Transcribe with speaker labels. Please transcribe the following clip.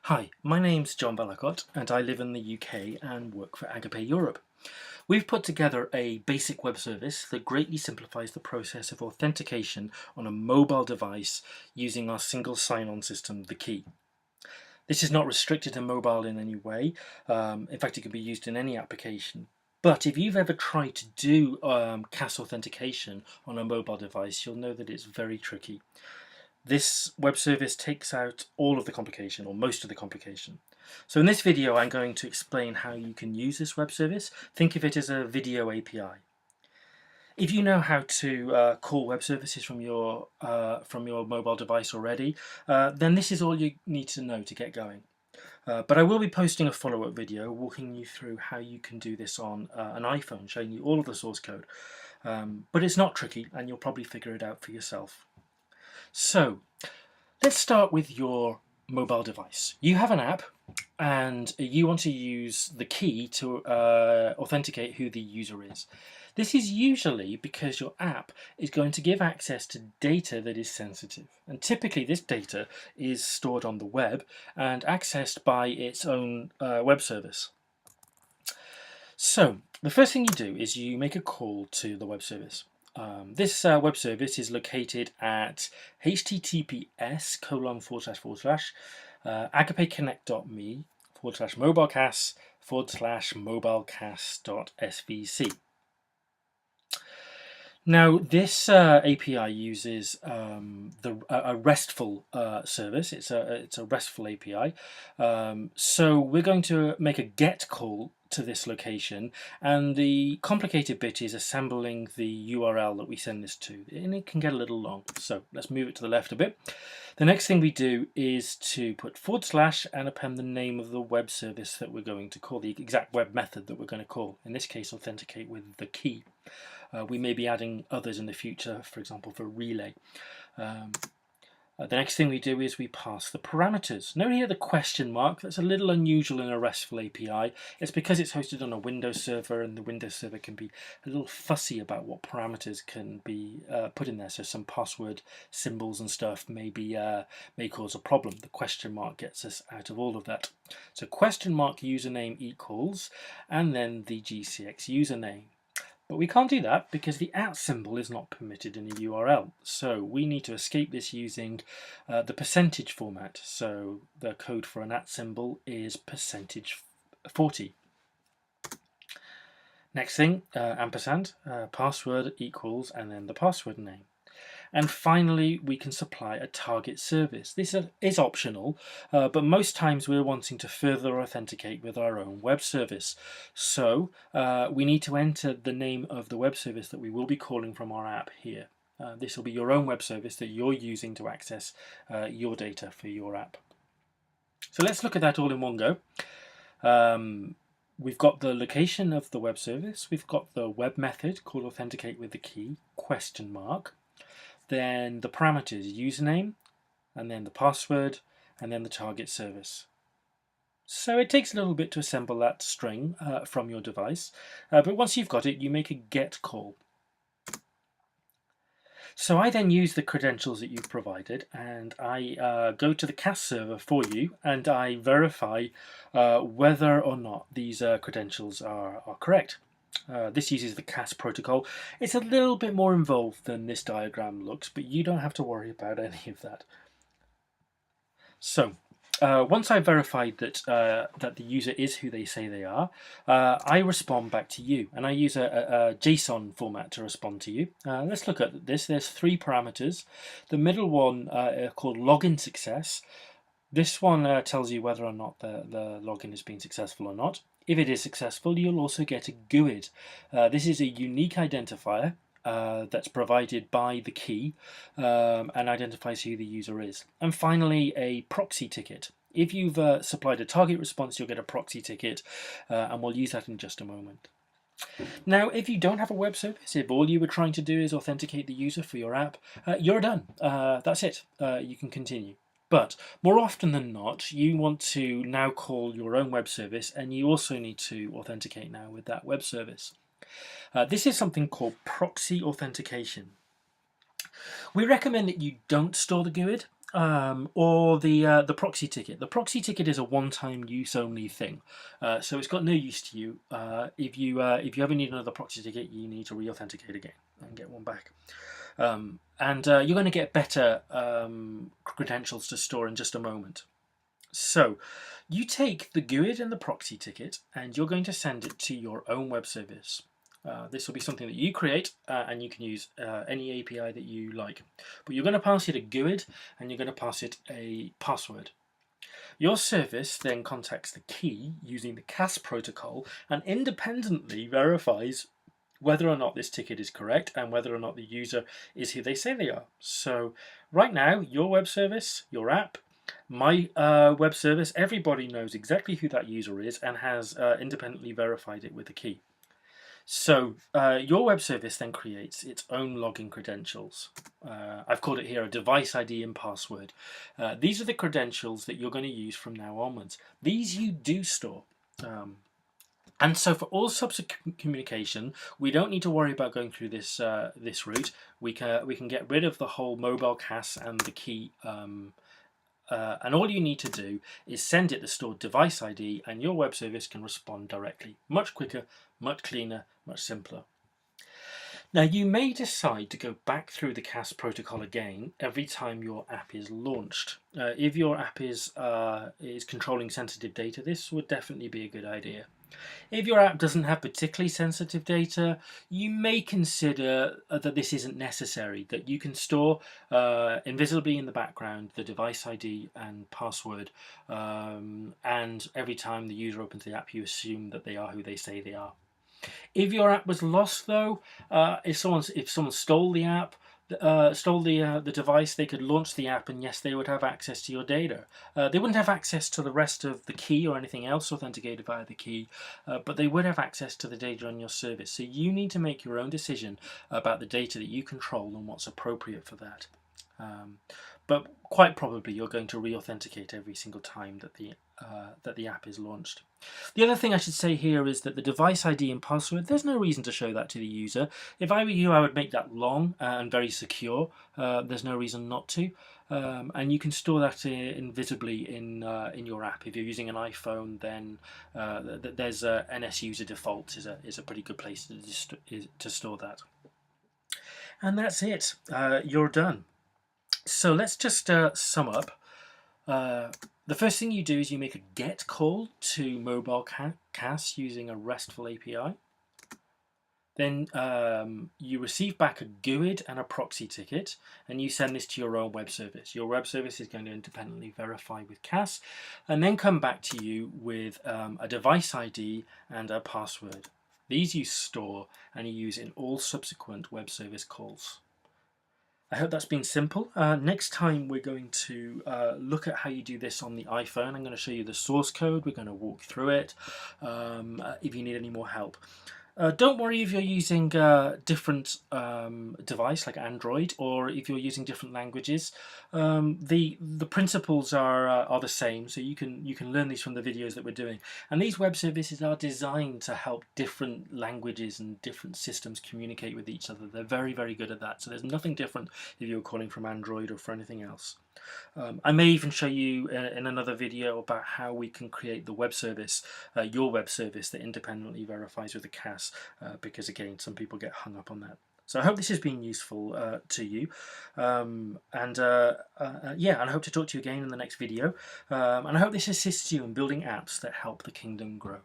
Speaker 1: Hi, my name's John Bellacott and I live in the UK and work for Agape Europe. We've put together a basic web service that greatly simplifies the process of authentication on a mobile device using our single sign-on system, the key. This is not restricted to mobile in any way. In fact, it can be used in any application. But if you've ever tried to do CAS authentication on a mobile device, you'll know that it's very tricky. This web service takes out all of the complication, or most of the complication. So in this video I'm going to explain how you can use this web service. Think of it as a video API. If you know how to call web services from your mobile device already, then this is all you need to know to get going. But I will be posting a follow-up video walking you through how you can do this on an iPhone, showing you all of the source code. But it's not tricky and you'll probably figure it out for yourself. So let's start with your mobile device. You have an app and you want to use the key to authenticate who the user is. This is usually because your app is going to give access to data that is sensitive, and typically this data is stored on the web and accessed by its own web service. So the first thing you do is you make a call to the web service. This web service is located at https://agapeconnect.me/mobilecas/mobilecas.svc. Now this API uses a RESTful service. It's a RESTful API. So we're going to make a GET call to this location, and the complicated bit is assembling the URL that we send this to, and it can get a little long. So let's move it to the left a bit. The next thing we do is to put / and append the name of the web service that we're going to call, the exact web method that we're going to call. In this case, authenticate with the key. We may be adding others in the future, for example, for relay. The next thing we do is we pass the parameters. Note here the question mark. That's a little unusual in a RESTful API. It's because it's hosted on a Windows server, and the Windows server can be a little fussy about what parameters can be put in there. So some password symbols and stuff may cause a problem. The question mark gets us out of all of that. So question mark username equals, and then the GCX username. But we can't do that because the @ symbol is not permitted in a URL. So we need to escape this using the percentage format. So the code for an @ symbol is %40. Next thing, ampersand, password equals, and then the password name. And finally, we can supply a target service. This is optional, but most times we're wanting to further authenticate with our own web service. So we need to enter the name of the web service that we will be calling from our app here. This will be your own web service that you're using to access your data for your app. So let's look at that all in one go. We've got the location of the web service. We've got the web method called authenticate with the key, question mark. Then the parameters, username, and then the password, and then the target service. So it takes a little bit to assemble that string from your device, but once you've got it, you make a GET call. So I then use the credentials that you've provided, and I go to the CAS server for you, and I verify whether or not these credentials are correct. This uses the CAS protocol. It's a little bit more involved than this diagram looks, but you don't have to worry about any of that. So once I've verified that the user is who they say they are, I respond back to you, and I use a JSON format to respond to you. Let's look at this. There's 3 parameters. The middle one called login success. This one tells you whether or not the login has been successful or not. If it is successful, you'll also get a GUID. This is a unique identifier that's provided by the key and identifies who the user is. And finally, a proxy ticket. If you've supplied a target response, you'll get a proxy ticket, and we'll use that in just a moment. Now, if you don't have a web service, if all you were trying to do is authenticate the user for your app, you're done. That's it. You can continue. But more often than not, you want to now call your own web service, and you also need to authenticate now with that web service. This is something called proxy authentication. We recommend that you don't store the GUID. or the proxy ticket. The proxy ticket is a one-time use only thing, so it's got no use to you. If you ever need another proxy ticket, you need to re-authenticate again and get one back. And you're going to get better credentials to store in just a moment. So you take the GUID and the proxy ticket and you're going to send it to your own web service. This will be something that you create and you can use any API that you like. But you're going to pass it a GUID and you're going to pass it a password. Your service then contacts the key using the CAS protocol and independently verifies whether or not this ticket is correct and whether or not the user is who they say they are. So right now, your web service, your app, my web service, everybody knows exactly who that user is and has independently verified it with a key. So your web service then creates its own login credentials. I've called it here a device ID and password. These are the credentials that you're going to use from now onwards. These you do store. And so for all subsequent communication, we don't need to worry about going through this this route. We can get rid of the whole MobileCAS and the key. And all you need to do is send it the stored device ID and your web service can respond directly. Much quicker, much cleaner, much simpler. Now you may decide to go back through the CAS protocol again every time your app is launched. If your app is controlling sensitive data, this would definitely be a good idea. If your app doesn't have particularly sensitive data, you may consider that this isn't necessary, that you can store invisibly in the background the device ID and password, and every time the user opens the app you assume that they are who they say they are. If your app was lost though, if someone stole the app, stole the device, they could launch the app and yes, they would have access to your data. They wouldn't have access to the rest of the key or anything else authenticated via the key, but they would have access to the data on your service. So you need to make your own decision about the data that you control and what's appropriate for that. But quite probably you're going to re-authenticate every single time that the app is launched. The other thing I should say here is that the device ID and password, there's no reason to show that to the user. If I were you, I would make that long and very secure. There's no reason not to. And you can store that invisibly in your app. If you're using an iPhone, then there's a NS user default is a pretty good place to store that. And that's it. You're done. So let's just sum up. The first thing you do is you make a GET call to MobileCAS using a RESTful API. Then you receive back a GUID and a proxy ticket, and you send this to your own web service. Your web service is going to independently verify with CAS, and then come back to you with a device ID and a password. These you store and you use in all subsequent web service calls. I hope that's been simple. Next time we're going to look at how you do this on the iPhone. I'm going to show you the source code. We're going to walk through it if you need any more help. Don't worry if you're using a different device like Android, or if you're using different languages. The principles are the same, so you can learn these from the videos that we're doing. And these web services are designed to help different languages and different systems communicate with each other. They're very, very good at that. So there's nothing different if you're calling from Android or for anything else. I may even show you in another video about how we can create the web service, your web service, that independently verifies with the CAS, because again, some people get hung up on that. So I hope this has been useful to you, yeah, and I hope to talk to you again in the next video, and I hope this assists you in building apps that help the kingdom grow.